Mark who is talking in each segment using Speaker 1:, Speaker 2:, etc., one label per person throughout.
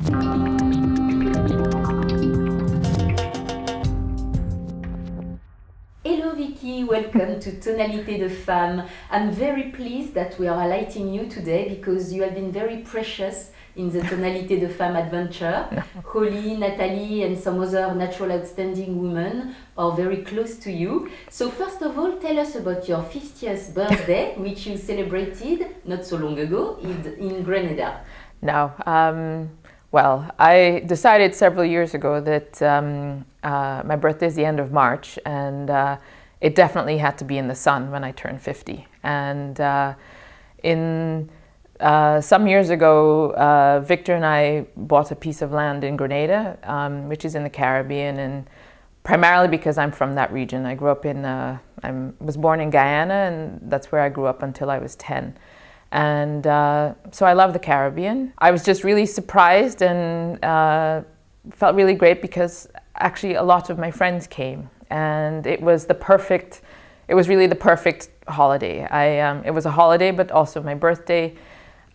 Speaker 1: Hello Vikki, welcome to Tonalité de Femme. I'm very pleased that we are highlighting you today because you have been very precious in the Tonalité de Femme adventure. Holly, Natalie and some other natural outstanding women are very close to you. So first of all, tell us about your 50th birthday, which you celebrated not so long ago in Grenada.
Speaker 2: No. Well, I decided several years ago that my birthday is the end of March, and it definitely had to be in the sun when I turned 50. And some years ago, Victor and I bought a piece of land in Grenada, which is in the Caribbean, and primarily because I'm from that region. I grew up I was born in Guyana, and that's where I grew up until I was 10. And so I love the Caribbean. I was just really surprised and felt really great because actually a lot of my friends came, and it was really the perfect holiday. It was a holiday, but also my birthday.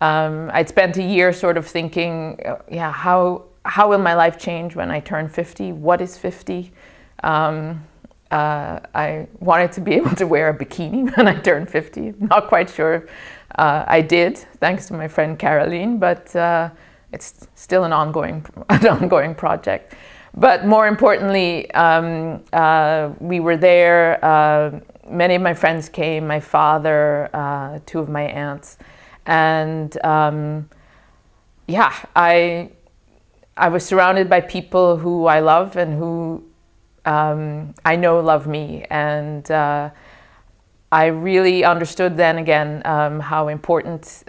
Speaker 2: I'd spent a year sort of thinking, how will my life change when I turn 50? What is 50? I wanted to be able to wear a bikini when I turned 50. Not quite sure I did, thanks to my friend Caroline, but it's still an ongoing project. But more importantly, we were there. Many of my friends came, my father, two of my aunts, and I was surrounded by people who I love and who I know love me, and I really understood then again how important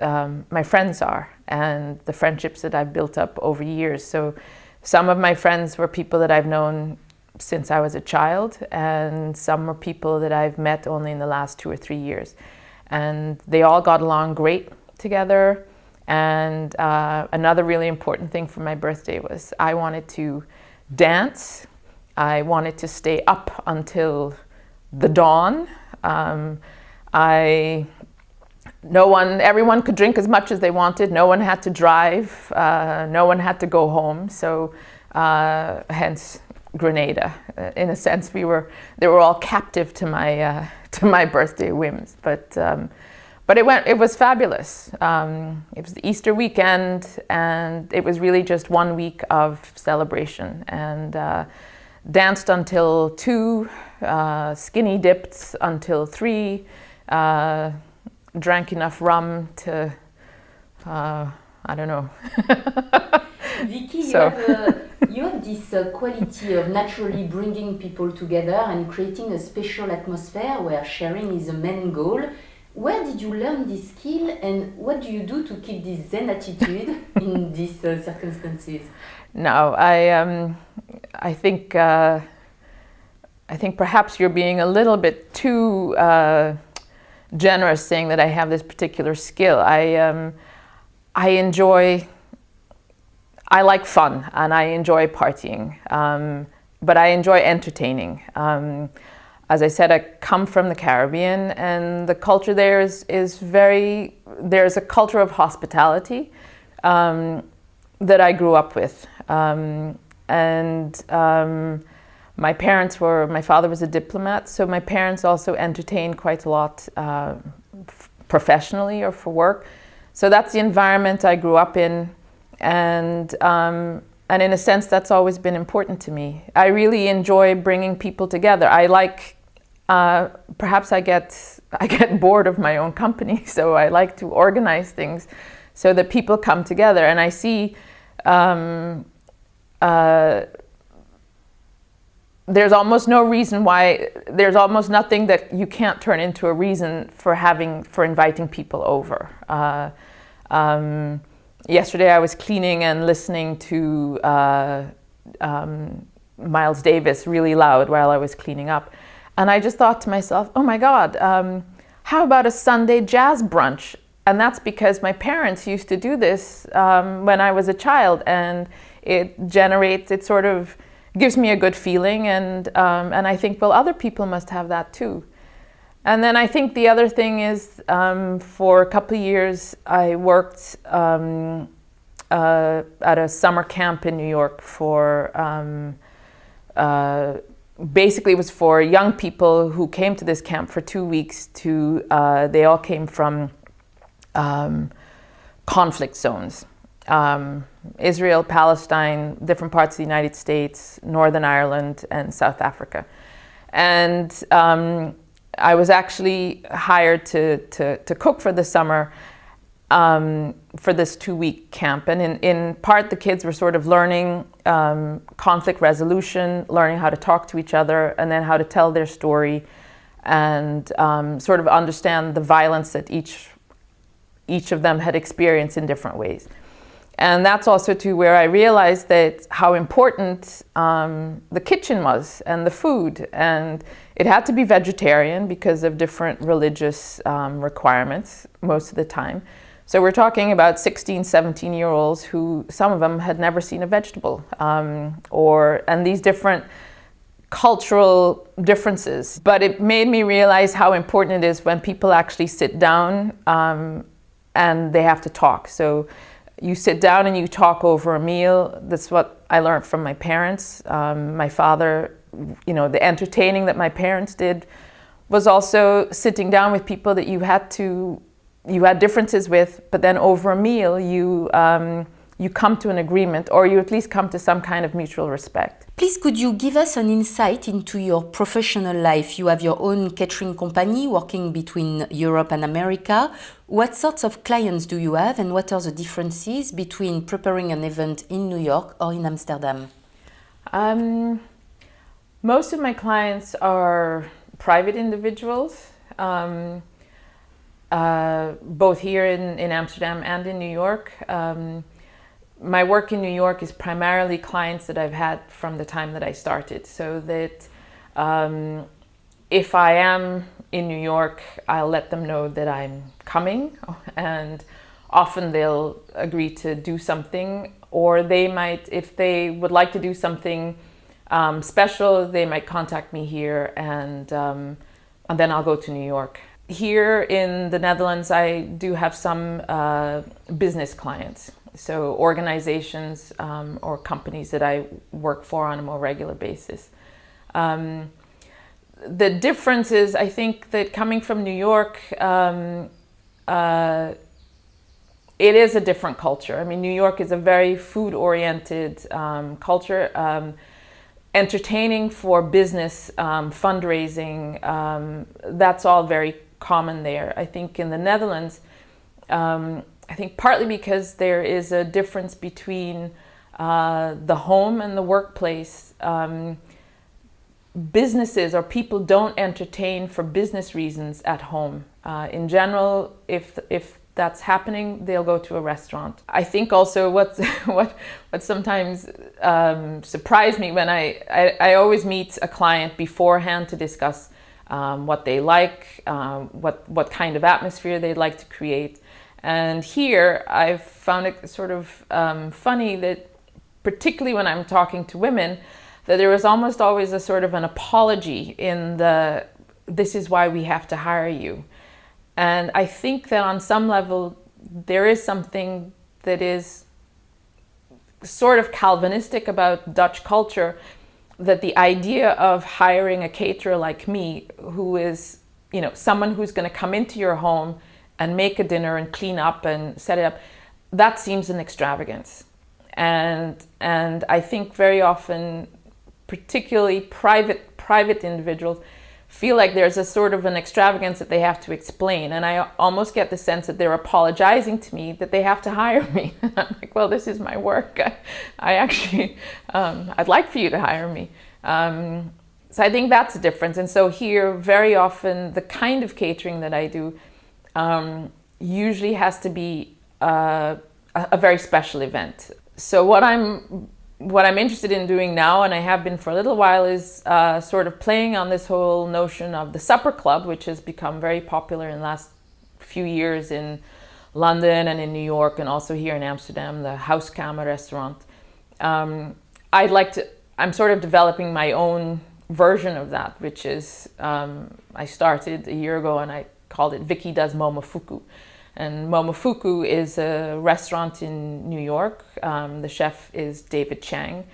Speaker 2: my friends are and the friendships that I've built up over years. So some of my friends were people that I've known since I was a child, and some were people that I've met only in the last 2 or 3 years. And they all got along great together. And another really important thing for my birthday was I wanted to dance. I wanted to stay up until the dawn. Everyone could drink as much as they wanted. No one had to drive. No one had to go home. So hence Grenada. In a sense, they were all captive to my birthday whims. But it was fabulous. It was the Easter weekend, and it was really just 1 week of celebration. And danced until 2, skinny dipped until 3, drank enough rum to, I don't know.
Speaker 1: Vikki, you have this quality of naturally bringing people together and creating a special atmosphere where sharing is the main goal. Where did you learn this skill, and what do you do to keep this Zen attitude in these circumstances?
Speaker 2: No, I think perhaps you're being a little bit too generous saying that I have this particular skill. I like fun and I enjoy partying, but I enjoy entertaining. As I said, I come from the Caribbean, and the culture there is there's a culture of hospitality that I grew up with. My father was a diplomat, so my parents also entertained quite a lot professionally or for work. So that's the environment I grew up in, and in a sense that's always been important to me. I really enjoy bringing people together. I like, perhaps I get bored of my own company, so I like to organize things so that people come together, and I see there's almost nothing that you can't turn into a reason for inviting people over. Yesterday I was cleaning and listening to Miles Davis really loud while I was cleaning up, and I just thought to myself, oh my God, how about a Sunday jazz brunch? And that's because my parents used to do this when I was a child, and it sort of gives me a good feeling, and I think, well, other people must have that too. And then I think the other thing is, for a couple of years I worked at a summer camp in New York for, basically it was for young people who came to this camp for 2 weeks they all came from conflict zones. Israel, Palestine, different parts of the United States, Northern Ireland, and South Africa. And I was actually hired to cook for the summer for this 2-week camp. And in part, the kids were sort of learning conflict resolution, learning how to talk to each other, and then how to tell their story, and sort of understand the violence that each of them had experienced in different ways. And that's also to where I realized that how important the kitchen was and the food. And it had to be vegetarian because of different religious requirements most of the time. So we're talking about 16, 17-year-olds who, some of them had never seen a vegetable, and these different cultural differences. But it made me realize how important it is when people actually sit down and they have to talk. So you sit down and you talk over a meal. That's what I learned from my parents. My father, the entertaining that my parents did was also sitting down with people that you had differences with, but then over a meal you come to an agreement, or you at least come to some kind of mutual respect.
Speaker 1: Please, could you give us an insight into your professional life? You have your own catering company working between Europe and America. What sorts of clients do you have, and what are the differences between preparing an event in New York or in Amsterdam?
Speaker 2: Most of my clients are private individuals, both here in Amsterdam and in New York. My work in New York is primarily clients that I've had from the time that I started, so that if I am in New York, I'll let them know that I'm coming, and often they'll agree to do something, or they might, if they would like to do something special, they might contact me here, and then I'll go to New York. Here in the Netherlands, I do have some business clients. So organizations or companies that I work for on a more regular basis. The difference is, I think that coming from New York, it is a different culture. I mean, New York is a very food-oriented culture. Entertaining for business, fundraising, that's all very common there. I think in the Netherlands, I think partly because there is a difference between the home and the workplace. Businesses or people don't entertain for business reasons at home. In general, if that's happening, they'll go to a restaurant. I think also what sometimes surprised me when I always meet a client beforehand to discuss what they like, what kind of atmosphere they'd like to create. And here I've found it sort of funny that, particularly when I'm talking to women, that there is almost always a sort of an apology in this is why we have to hire you. And I think that on some level there is something that is sort of Calvinistic about Dutch culture, that the idea of hiring a caterer like me, who is, someone who's going to come into your home and make a dinner and clean up and set it up, that seems an extravagance. And I think very often, particularly private individuals, feel like there's a sort of an extravagance that they have to explain. And I almost get the sense that they're apologizing to me that they have to hire me. I'm like, well, this is my work. I actually, I'd like for you to hire me. So I think that's a difference. And so here, very often, the kind of catering that I do usually has to be a very special event. So what I'm interested in doing now, and I have been for a little while, is sort of playing on this whole notion of the supper club, which has become very popular in the last few years in London and in New York, and also here in Amsterdam, the Huiskamer restaurant. I'm sort of developing my own version of that, which is, I started a year ago and I called it Vikki does Momofuku. And Momofuku is a restaurant in New York. The chef is David Chang.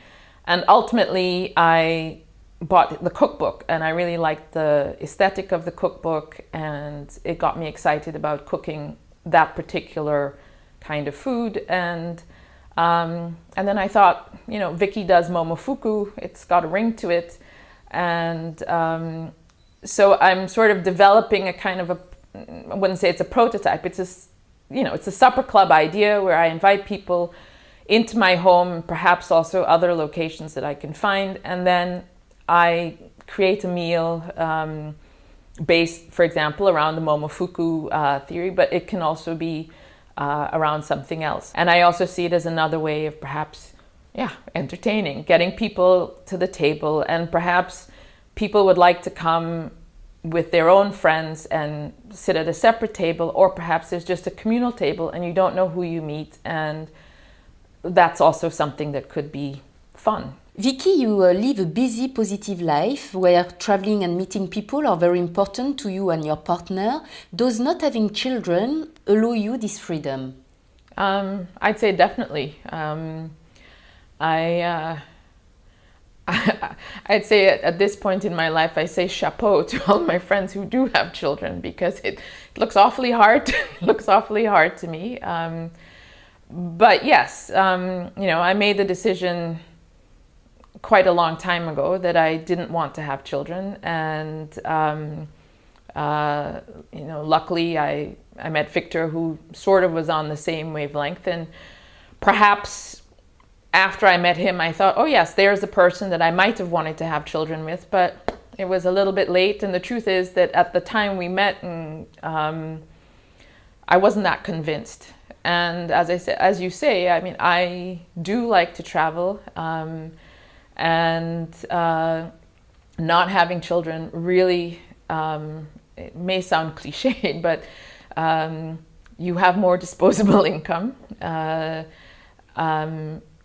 Speaker 2: And ultimately, I bought the cookbook, and I really liked the aesthetic of the cookbook, and it got me excited about cooking that particular kind of food. And then I thought, you know, Vikki does Momofuku, it's got a ring to it. And so I'm sort of developing a kind of I wouldn't say it's a prototype, it's a supper club idea where I invite people into my home, perhaps also other locations that I can find, and then I create a meal based, for example, around the Momofuku theory, but it can also be around something else. And I also see it as another way of perhaps, entertaining, getting people to the table, and perhaps people would like to come with their own friends and sit at a separate table, or perhaps there's just a communal table and you don't know who you meet, and that's also something that could be fun.
Speaker 1: Vikki, you live a busy, positive life where traveling and meeting people are very important to you and your partner. Does not having children allow you this freedom?
Speaker 2: I'd say definitely. I'd say at this point in my life, I say chapeau to all my friends who do have children, because it looks awfully hard. It looks awfully hard to me. But yes, I made the decision quite a long time ago that I didn't want to have children, and luckily I met Victor, who sort of was on the same wavelength, and perhaps after I met him I thought, oh yes, there's a person that I might have wanted to have children with, but it was a little bit late. And the truth is that at the time we met, I wasn't that convinced. And as you say, I mean, I do like to travel, and not having children really, it may sound cliched, but you have more disposable income.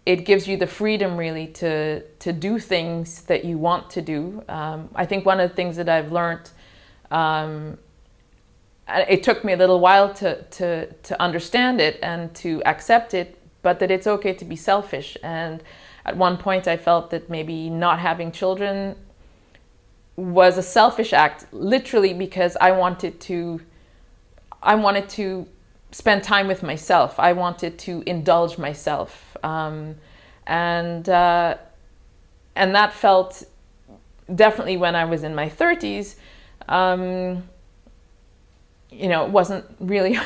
Speaker 2: It gives you the freedom really to do things that you want to do. I think one of the things that I've learned, it took me a little while to understand it and to accept it, but that it's okay to be selfish. And at one point I felt that maybe not having children was a selfish act, literally because I wanted to spend time with myself. I wanted to indulge myself. And that felt definitely when I was in my 30s, it wasn't really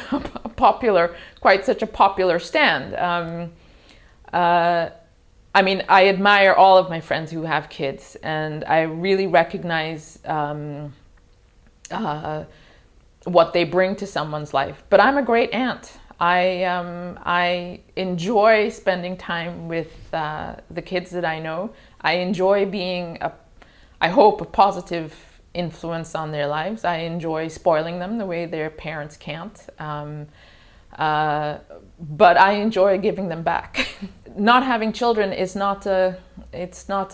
Speaker 2: quite such a popular stand. I mean, I admire all of my friends who have kids, and I really recognize what they bring to someone's life. But I'm a great aunt. I enjoy spending time with the kids that I know. I enjoy being I hope, a positive influence on their lives. I enjoy spoiling them the way their parents can't. But I enjoy giving them back. Not having children is not it's not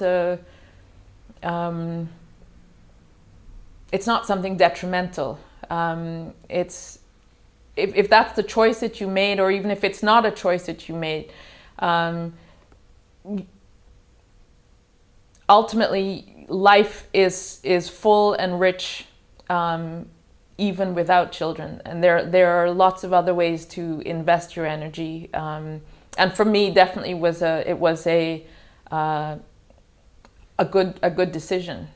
Speaker 2: something detrimental. If that's the choice that you made, or even if it's not a choice that you made, ultimately life is full and rich, even without children. And there are lots of other ways to invest your energy. And for me, definitely it was a good decision.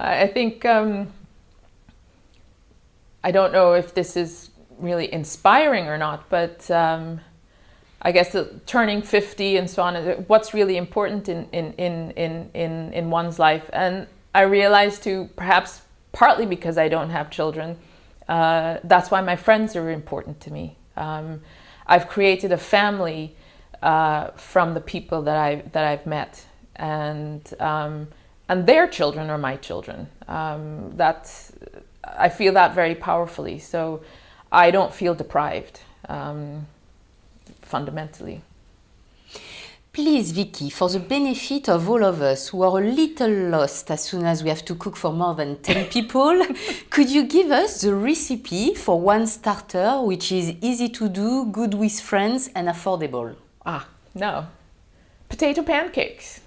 Speaker 2: I think I don't know if this is really inspiring or not, but I guess turning 50 and so on, what's really important in one's life. And I realized too, perhaps partly because I don't have children, that's why my friends are important to me. I've created a family from the people that I've met, and their children are my children. I feel that very powerfully. So I don't feel deprived, fundamentally.
Speaker 1: Please, Vikki, for the benefit of all of us who are a little lost as soon as we have to cook for more than 10 people, could you give us the recipe for one starter which is easy to do, good with friends and affordable?
Speaker 2: No. Potato pancakes.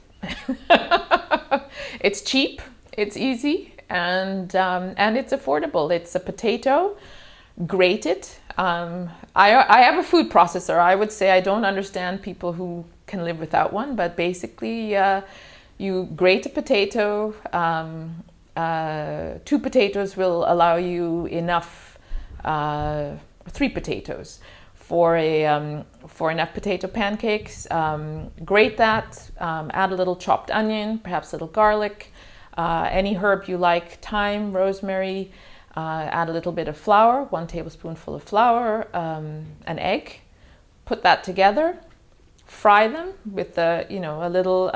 Speaker 2: It's cheap, it's easy, and it's affordable. It's a potato, grated. I have a food processor. I would say I don't understand people who can live without one, but basically you grate a potato. 2 potatoes will allow you enough, 3 potatoes for enough potato pancakes. Grate that, add a little chopped onion, perhaps a little garlic, any herb you like, thyme, rosemary. Add a little bit of flour, 1 tablespoonful of flour, an egg. Put that together. Fry them with a little.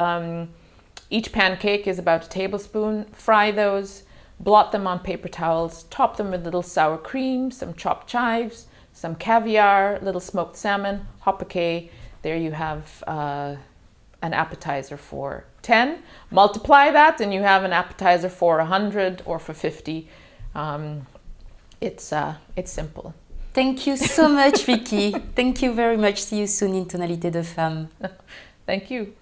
Speaker 2: Each pancake is about a tablespoon. Fry those. Blot them on paper towels. Top them with little sour cream, some chopped chives, some caviar, little smoked salmon, hoppake. There you have an appetizer for 10. Multiply that, and you have an appetizer for 100 or for 50. It's simple.
Speaker 1: Thank you so much, Vikki. Thank you very much. See you soon in Tonalité de Femme.
Speaker 2: Thank you.